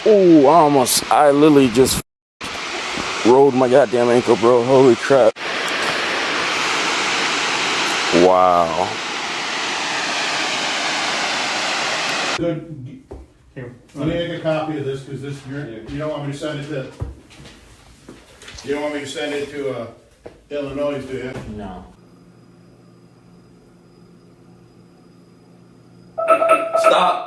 Ooh, I literally just rolled my goddamn ankle, bro. Holy crap. Wow. Good. Here, let me make a copy of this because this you don't want me to send it to. You don't want me to send it to Illinois, do you? No. Stop.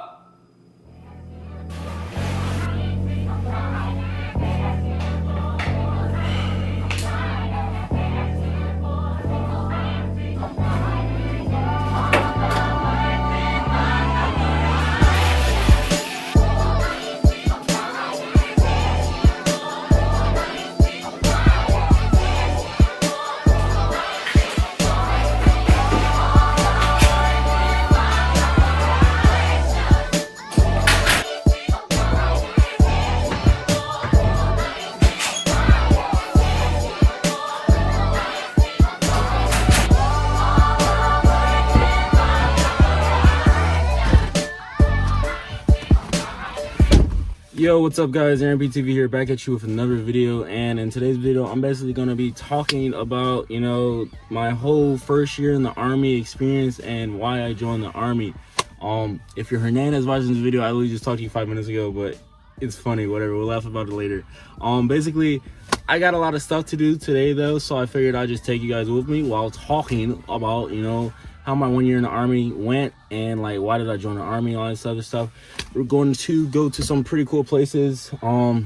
Yo, what's up guys, Aaron BTV here, back at you with another video. And in today's video I'm basically going to be talking about, you know, my whole first year in the Army experience and why I joined the Army. If you're Hernandez watching this video, I literally just talked to you 5 minutes ago, but it's funny, whatever, we'll laugh about it later. Basically I got a lot of stuff to do today though, so I figured I'd just take you guys with me while talking about, you know, how my 1 year in the Army went and like why did I join the Army, all this other stuff. We're going to go to some pretty cool places. I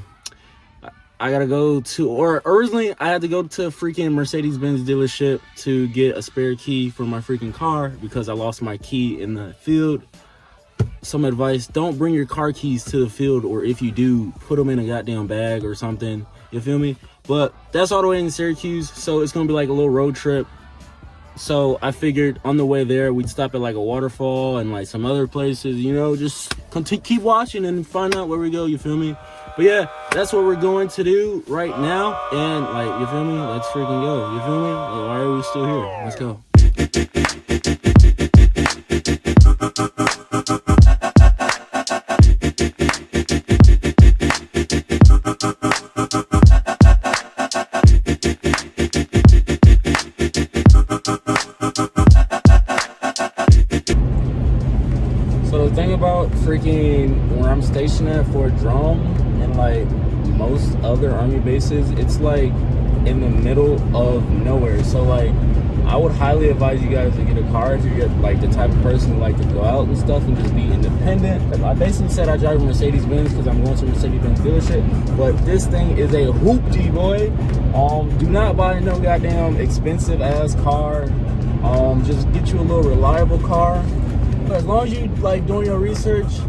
gotta go to, or originally I had to go to a freaking Mercedes-Benz dealership to get a spare key for my freaking car because I lost my key in the field. Some advice: don't bring your car keys to the field, or if you do, put them in a goddamn bag or something, you feel me? But that's all the way in Syracuse, so it's gonna be like a little road trip. So I figured on the way there we'd stop at like a waterfall and like some other places, you know, just keep watching and find out where we go, you feel me? But yeah, that's what we're going to do right now. And like, you feel me? Let's freaking go, you feel me? Like, why are we still here? Let's go. So the thing about freaking where I'm stationed at Fort Drum and like most other Army bases, it's like in the middle of nowhere. So like I would highly advise you guys to get a car if you're like the type of person who like to go out and stuff and just be independent. I basically said I drive a Mercedes-Benz because I'm going to a Mercedes-Benz dealership, but this thing is a hoopty, boy. Do not buy no goddamn expensive ass car. Just get you a little reliable car. As long as you like doing your research,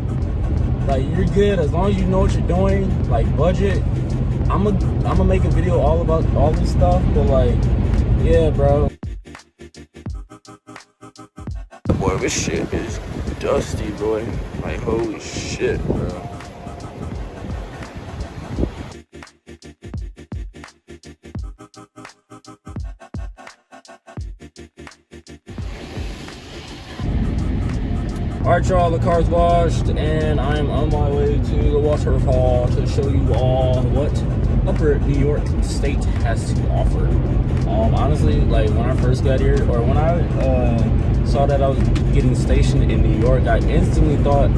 like you're good. As long as you know what you're doing, like budget. I'm gonna make a video all about all this stuff, but like, yeah, bro. Boy, this shit is dusty, boy. Like, holy shit, bro. Alright y'all, the car's washed and I'm on my way to the waterfall to show you all what Upper New York State has to offer. Honestly, like when I first got here, or when I saw that I was getting stationed in New York, I instantly thought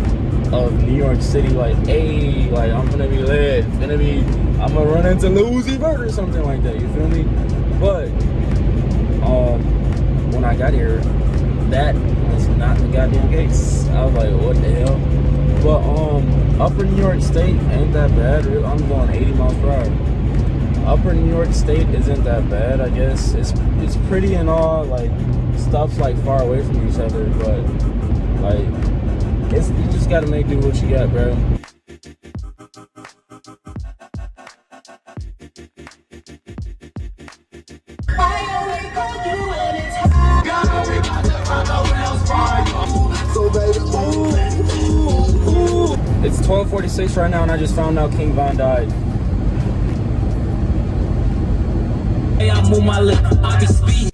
of New York City, like, hey, like I'm gonna be lit, I'm gonna run into Louis Vert or something like that, you feel me? But when I got here, that was not the goddamn case. I was like, what the hell? But Upper New York State ain't that bad. I'm going 80 miles per hour. Upper New York State isn't that bad, I guess. It's pretty and all, like stuff's like far away from each other, but like you just gotta make do what you got, bro. It's 12:46 right now and I just found out King Von died. Hey, I'm on my lip, I be speeding.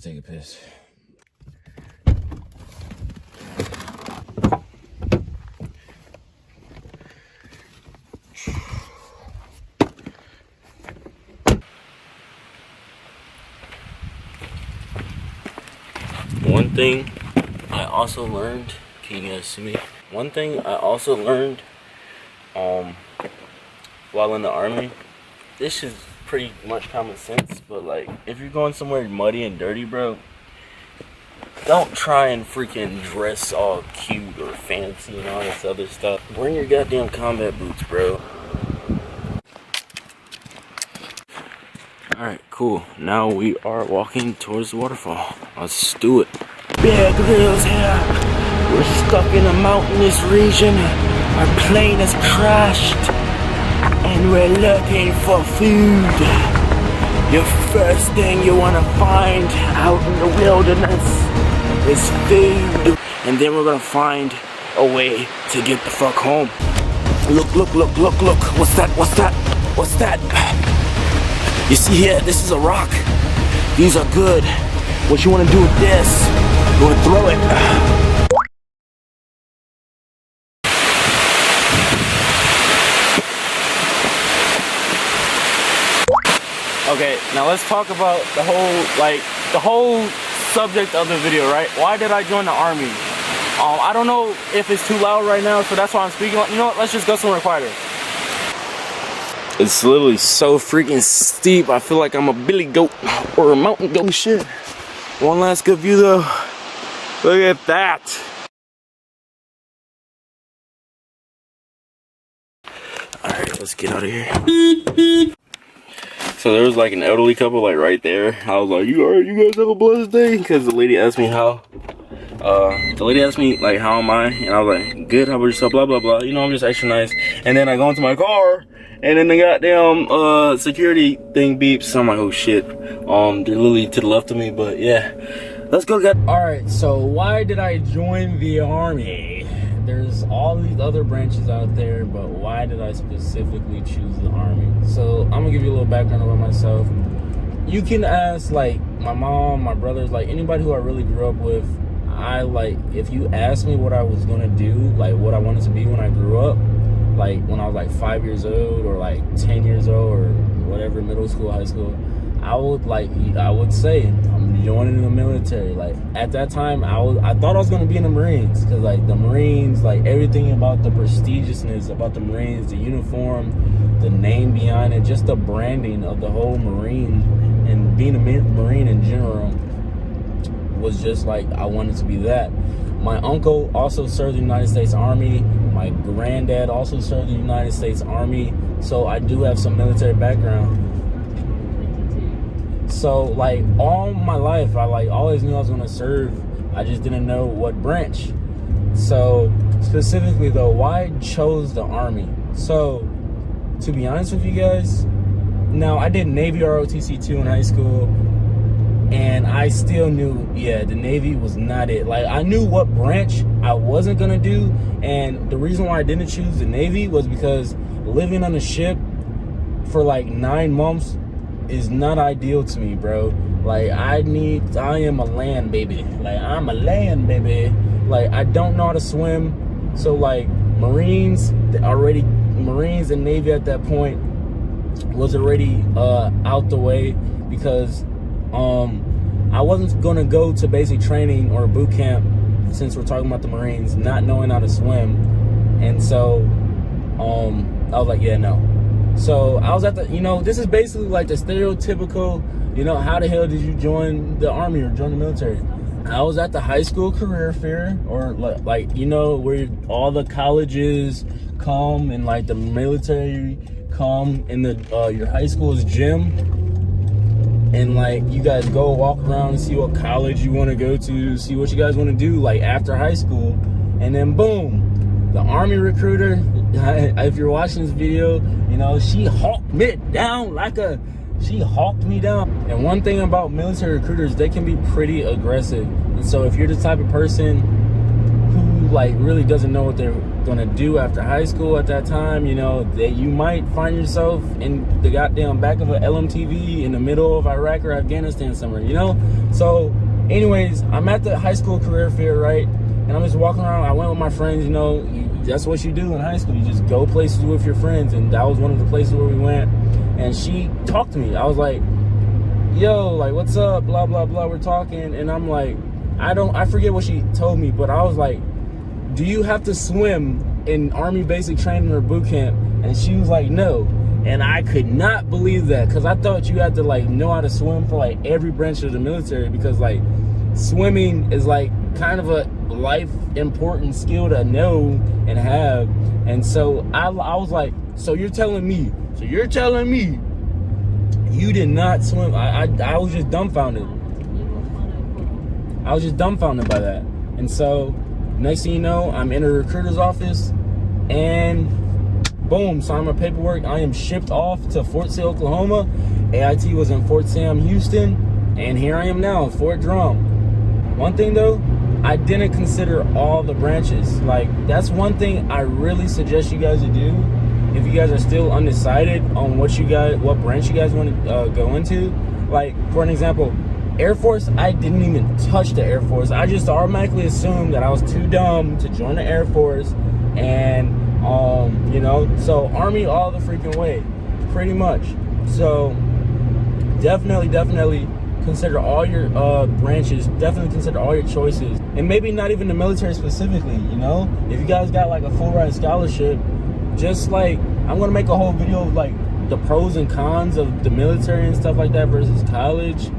take a piss. One thing I also learned, can you guys see me? One thing I also learned while in the army, this is pretty much common sense, but like if you're going somewhere muddy and dirty, bro, don't try and freaking dress all cute or fancy and all this other stuff. Bring your goddamn combat boots, bro. Alright, cool. Now we are walking towards the waterfall. Let's do it. Bear Grylls here. We're stuck in a mountainous region. Our plane has crashed. And we're looking for food. The first thing you want to find out in the wilderness is food. And then we're going to find a way to get the fuck home. Look, look, look, look, look. What's that? What's that? What's that? You see here, this is a rock. These are good. What you want to do with this, you want to throw it. Okay, now let's talk about the whole subject of the video, right? Why did I join the army? I don't know if it's too loud right now, so that's why I'm speaking. You know what, let's just go somewhere quieter. It's literally so freaking steep. I feel like I'm a billy goat or a mountain goat. Shit. One last good view though. Look at that. Alright, let's get out of here. So there was like an elderly couple like right there. I was like, you guys have a blessed day? Because the lady asked me how. Like, how am I? And I was like, good, how about yourself? Blah, blah, blah. You know, I'm just extra nice. And then I go into my car. And then the goddamn security thing beeps. So I'm like, oh shit. They're literally to the left of me, but yeah. Let's go get. Alright, so why did I join the army? There's all these other branches out there, but why did I specifically choose the army? So I'm gonna give you a little background about myself. You can ask like my mom, my brothers, like anybody who I really grew up with. If you asked me what I was gonna do, like what I wanted to be when I grew up, like when I was like 5 years old or like 10 years old or whatever, middle school, high school, I would say I'm joining the military. Like at that time, I thought I was gonna be in the Marines, because like the Marines, like everything about the prestigiousness about the Marines, the uniform, the name behind it, just the branding of the whole Marine and being a Marine in general was just like I wanted to be that. My uncle also served the United States Army. My granddad also served the United States Army. So I do have some military background. So like all my life, I like always knew I was gonna serve. I just didn't know what branch. So specifically though, why I chose the Army? So to be honest with you guys, now I did Navy ROTC 2 in high school. And I still knew, yeah, the Navy was not it. Like, I knew what branch I wasn't gonna do. And the reason why I didn't choose the Navy was because living on a ship for like 9 months is not ideal to me, bro. Like, I am a land baby. Like, I'm a land baby. Like, I don't know how to swim. So, like, Marines and Navy at that point was already out the way, because I wasn't gonna go to basic training or boot camp, since we're talking about the Marines, not knowing how to swim. And so I was like, yeah, no. So I was at the, this is basically like the stereotypical, how the hell did you join the Army or join the military? I was at the high school career fair, or like where all the colleges come and like the military come in the your high school's gym. And like you guys go walk around and see what college you want to go to, see what you guys want to do like after high school. And then boom, the Army recruiter, if you're watching this video, she hawked me down And one thing about military recruiters, they can be pretty aggressive. And so if you're the type of person who like really doesn't know what they're gonna do after high school at that time. You know, that you might find yourself in the goddamn back of an LMTV in the middle of Iraq or Afghanistan somewhere, you know? So anyways, I'm at the high school career fair, right? And I'm just walking around. I went with my friends, you know, that's what you do in high school. You just go places with your friends. And that was one of the places where we went. And she talked to me. I was like, yo, like, what's up? Blah, blah, blah. We're talking. And I'm like, I forget what she told me, but I was like, do you have to swim in Army basic training or boot camp? And she was like, no. And I could not believe that, because I thought you had to like know how to swim for like every branch of the military, because like swimming is like kind of a life important skill to know and have. And so I was like, so you're telling me you did not swim? I was just dumbfounded. I was just dumbfounded by that. And so next thing you know, I'm in a recruiter's office, and boom, sign my paperwork. I am shipped off to Fort Sill, Oklahoma. AIT was in Fort Sam, Houston, and here I am now, Fort Drum. One thing though, I didn't consider all the branches. Like, that's one thing I really suggest you guys to do if you guys are still undecided on what branch you guys want to go into. Like, for an example, Air Force, I didn't even touch the Air Force. I just automatically assumed that I was too dumb to join the Air Force. And you know, so Army all the freaking way, pretty much. So definitely consider all your branches. Definitely consider all your choices, and maybe not even the military specifically. You know, if you guys got like a full ride scholarship, just like, I'm gonna make a whole video of like the pros and cons of the military and stuff like that versus college.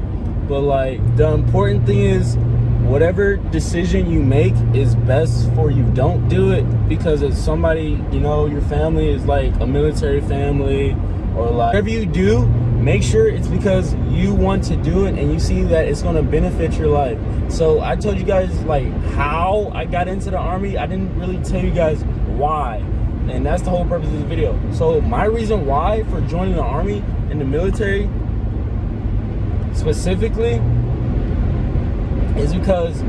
But like, the important thing is, whatever decision you make is best for you. Don't do it because it's somebody, you know, your family is like a military family, or like, whatever you do, make sure it's because you want to do it and you see that it's going to benefit your life. So I told you guys like how I got into the Army. I didn't really tell you guys why, and that's the whole purpose of this video. So my reason why for joining the Army and the military specifically is because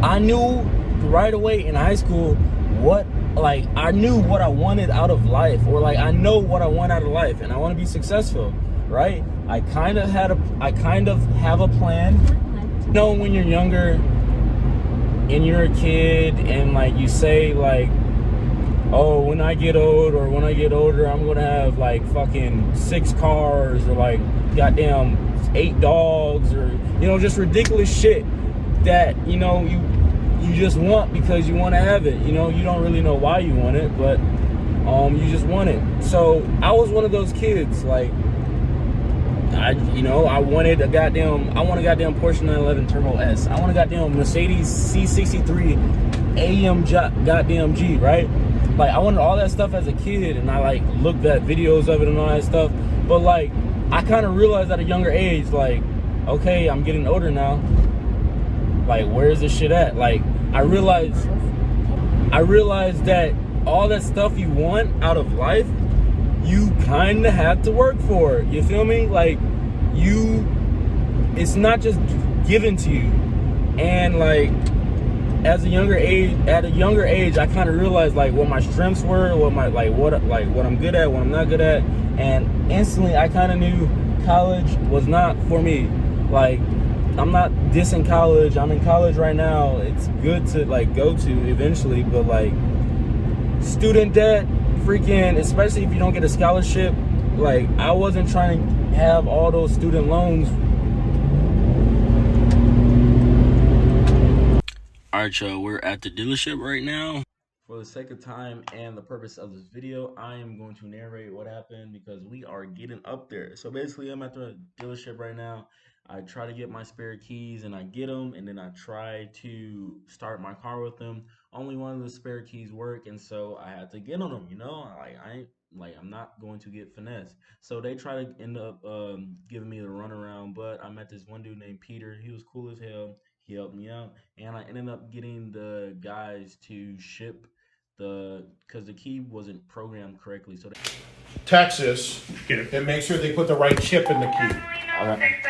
I knew right away in high school I knew what I wanted out of life, or like I know what I want out of life, and I want to be successful, right? I kind of have a plan. You know, when you're younger and you're a kid and like you say like, oh, when I get old, or when I get older, I'm gonna have like fucking 6 cars, or like goddamn 8 dogs, or, you know, just ridiculous shit that, you know, you just want because you want to have it. You know, you don't really know why you want it, but you just want it. So I was one of those kids. Like, I want a goddamn Porsche 911 Turbo S. I want a goddamn Mercedes C63 AM goddamn G, right? Like, I wanted all that stuff as a kid, and I like looked at videos of it and all that stuff. But like, I kind of realized at a younger age, like, okay, I'm getting older now. Like, where's this shit at? Like, I realized that all that stuff you want out of life, you kind of have to work for. You feel me? Like, it's not just given to you. And like, at a younger age, I kind of realized like what my strengths were, what I'm good at, what I'm not good at, and instantly I kind of knew college was not for me. Like, I'm not dissing college. I'm in college right now. It's good to like go to eventually, but like, student debt, freaking, especially if you don't get a scholarship, like, I wasn't trying to have all those student loans. Alright, y'all, we're at the dealership right now. For the sake of time and the purpose of this video, I am going to narrate what happened because we are getting up there. So basically, I'm at the dealership right now. I try to get my spare keys and I get them, and then I try to start my car with them. Only one of the spare keys work, and so I had to get on them, you know? I'm not going to get finesse. So they try to end up giving me the runaround, but I met this one dude named Peter. He was cool as hell. He helped me out, and I ended up getting the guys to ship because the key wasn't programmed correctly. So Texas, and make sure they put the right chip in the key. Okay.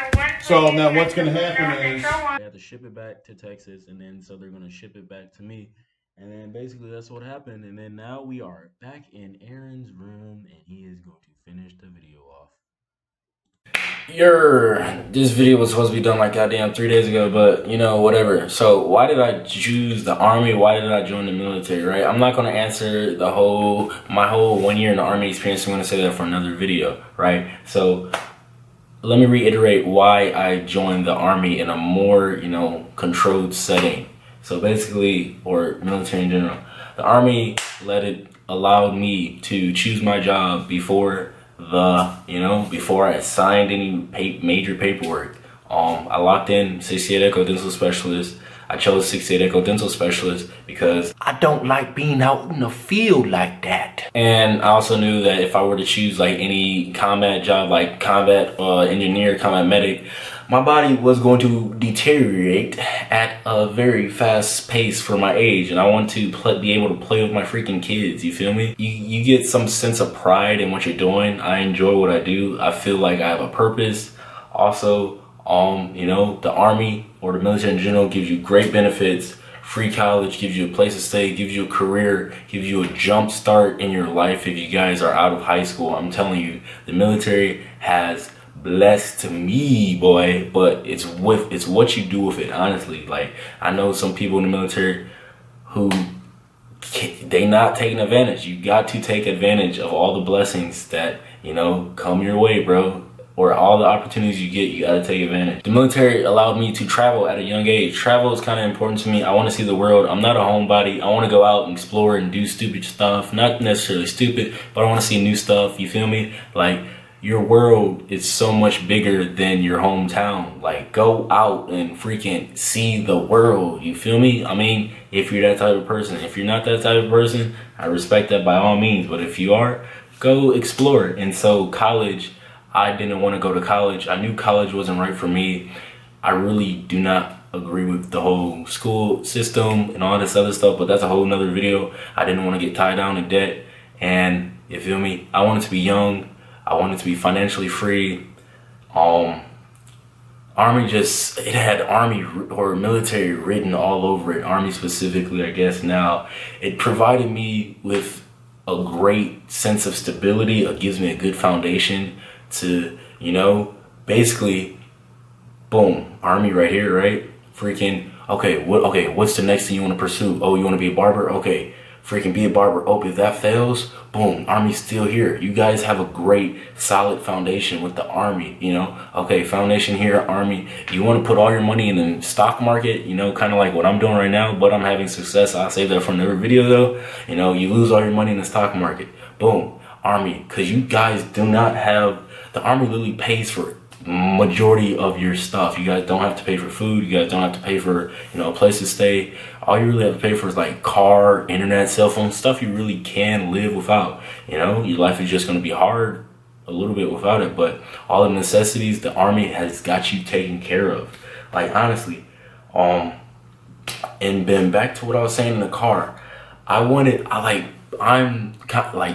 So now what's going to happen is they have to ship it back to Texas, and then so they're going to ship it back to me, and then And basically that's what happened. And then now we are back in Aaron's room and he is going to finish the video off. This video was supposed to be done like goddamn 3 days ago, but you know, whatever. So why did I choose the army? Why did I join the military, right? I'm not gonna answer my whole 1 year in the army experience. I'm gonna say that for another video, right? So let me reiterate why I joined the army in a more, you know, controlled setting. So basically, or military in general, the army allowed me to choose my job before before I signed any major paperwork. I locked in 68 Echo Dental Specialist. I chose 68 Echo Dental Specialist because I don't like being out in the field like that. And I also knew that if I were to choose like any combat job, like combat engineer, combat medic, my body was going to deteriorate at a very fast pace for my age, and I want to be able to play with my freaking kids, you feel me? You get some sense of pride in what you're doing. I enjoy what I do. I feel like I have a purpose. Also, you know, the army or the military in general gives you great benefits. Free college, gives you a place to stay, gives you a career, gives you a jump start in your life if you guys are out of high school. I'm telling you, the military has blessed me, boy, but it's what you do with it, honestly. Like, I know some people in the military who they not taking advantage. You got to take advantage of all the blessings that, you know, come your way, bro. Or all the opportunities you get, you gotta take advantage. The military allowed me to travel at a young age. Travel is kind of important to me. I want to see the world. I'm not a homebody. I want to go out and explore and do stupid stuff. Not necessarily stupid, but I want to see new stuff. You feel me? Like, your world is so much bigger than your hometown. Like, go out and freaking see the world. You feel me? I mean, if you're that type of person. If you're not that type of person, I respect that by all means. But if you are, go explore. And so college, I didn't want to go to college. I knew college wasn't right for me. I really do not agree with the whole school system and all this other stuff, but that's a whole nother video. I didn't want to get tied down in debt. And you feel me? I wanted to be young. I wanted to be financially free. Army it had army or military written all over it. Army specifically, I guess now. It provided me with a great sense of stability. It gives me a good foundation to, you know, basically, boom, army right here, right? Freaking, okay, what's the next thing you want to pursue? Oh, you want to be a barber? Okay, freaking be a barber. Oh, if that fails, boom, army's still here. You guys have a great, solid foundation with the army, you know? Okay, foundation here, army. You want to put all your money in the stock market, you know, kind of like what I'm doing right now, but I'm having success. I'll save that for another video though. You know, you lose all your money in the stock market. Boom, army, because you guys do not have, the army literally pays for majority of your stuff. You guys don't have to pay for food. You guys don't have to pay for, you know, a place to stay. All you really have to pay for is like car, internet, cell phone, stuff you really can live without. You know, your life is just going to be hard a little bit without it, but all the necessities, the army has got you taken care of. Like, honestly, and then back to what I was saying in the car.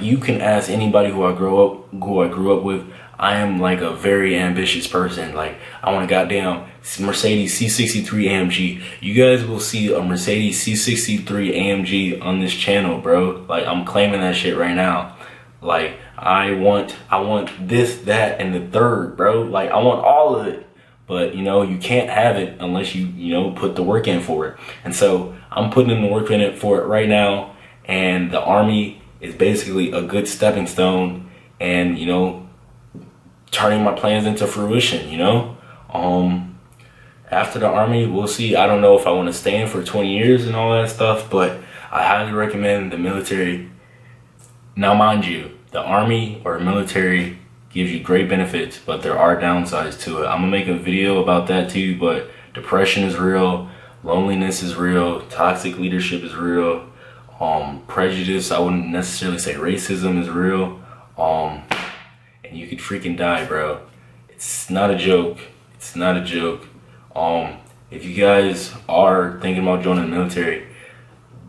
You can ask anybody who I grew up with. I am like a very ambitious person. Like, I want a goddamn Mercedes C63 AMG. You guys will see a Mercedes C63 AMG on this channel, bro. Like, I'm claiming that shit right now. Like, I want this, that, and the third, bro. Like, I want all of it. But, you know, you can't have it unless you know, put the work in for it. And so I'm putting in the work in it for it right now. And the army is basically a good stepping stone and, you know, turning my plans into fruition, you know? After the army, we'll see. I don't know if I want to stay in for 20 years and all that stuff, but I highly recommend the military. Now, mind you, the army or military gives you great benefits, but there are downsides to it. I'm gonna make a video about that too, but depression is real, loneliness is real, toxic leadership is real, prejudice, I wouldn't necessarily say racism is real, and you could freaking die, bro. It's not a joke. It's not a joke. If you guys are thinking about joining the military,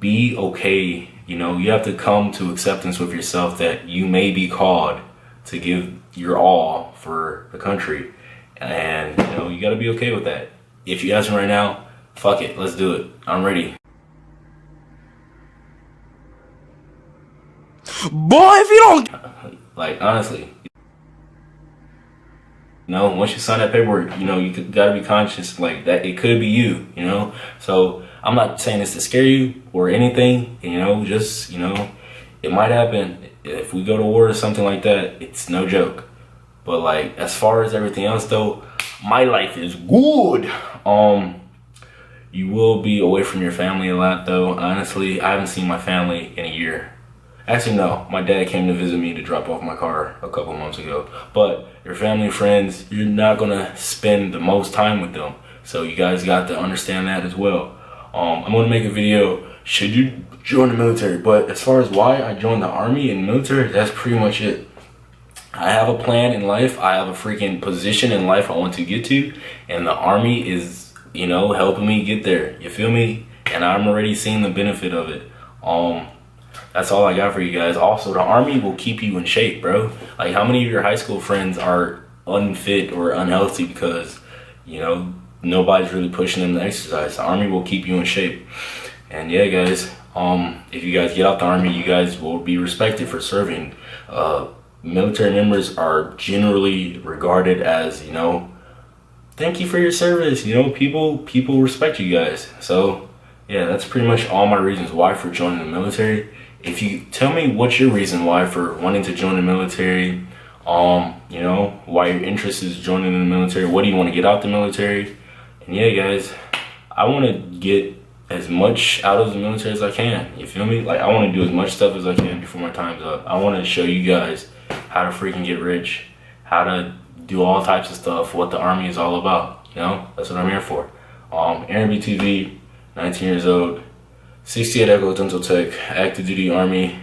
be okay. You know, you have to come to acceptance with yourself that you may be called to give your all for the country. And, you know, you gotta be okay with that. If you ask me right now, fuck it, let's do it. I'm ready. Boy, if you don't, like, honestly, you know, once you sign that paperwork, you know, you gotta be conscious, like, that it could be you, you know? So, I'm not saying this to scare you or anything, you know, just, you know, it might happen. If we go to war or something like that, it's no joke. But, like, as far as everything else, though, my life is good. You will be away from your family a lot, though. Honestly, I haven't seen my family in a year. Actually, no. My dad came to visit me to drop off my car a couple months ago. But your family and friends, you're not going to spend the most time with them. So you guys got to understand that as well. I'm going to make a video, should you join the military? But as far as why I joined the Army and military, that's pretty much it. I have a plan in life. I have a freaking position in life I want to get to. And the Army is, you know, helping me get there. You feel me? And I'm already seeing the benefit of it. That's all I got for you guys. Also, the Army will keep you in shape, bro. Like, how many of your high school friends are unfit or unhealthy because, you know, nobody's really pushing them to exercise? The Army will keep you in shape. And yeah, guys, if you guys get out the Army, you guys will be respected for serving. Military members are generally regarded as, you know, thank you for your service. You know, people respect you guys. So yeah, that's pretty much all my reasons why for joining the military. If you tell me what's your reason why for wanting to join the military, you know, why your interest is joining the military, what do you want to get out the military? And yeah, guys, I want to get as much out of the military as I can. You feel me? Like, I want to do as much stuff as I can before my time's up. I want to show you guys how to freaking get rich, how to do all types of stuff, what the Army is all about. You know, that's what I'm here for. Aaron BTV, 19 years old, 68 Echo Dental Tech, active duty Army.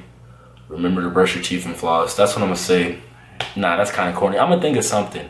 Remember to brush your teeth and floss. That's what I'm gonna say. Nah, that's kind of corny. I'm gonna think of something.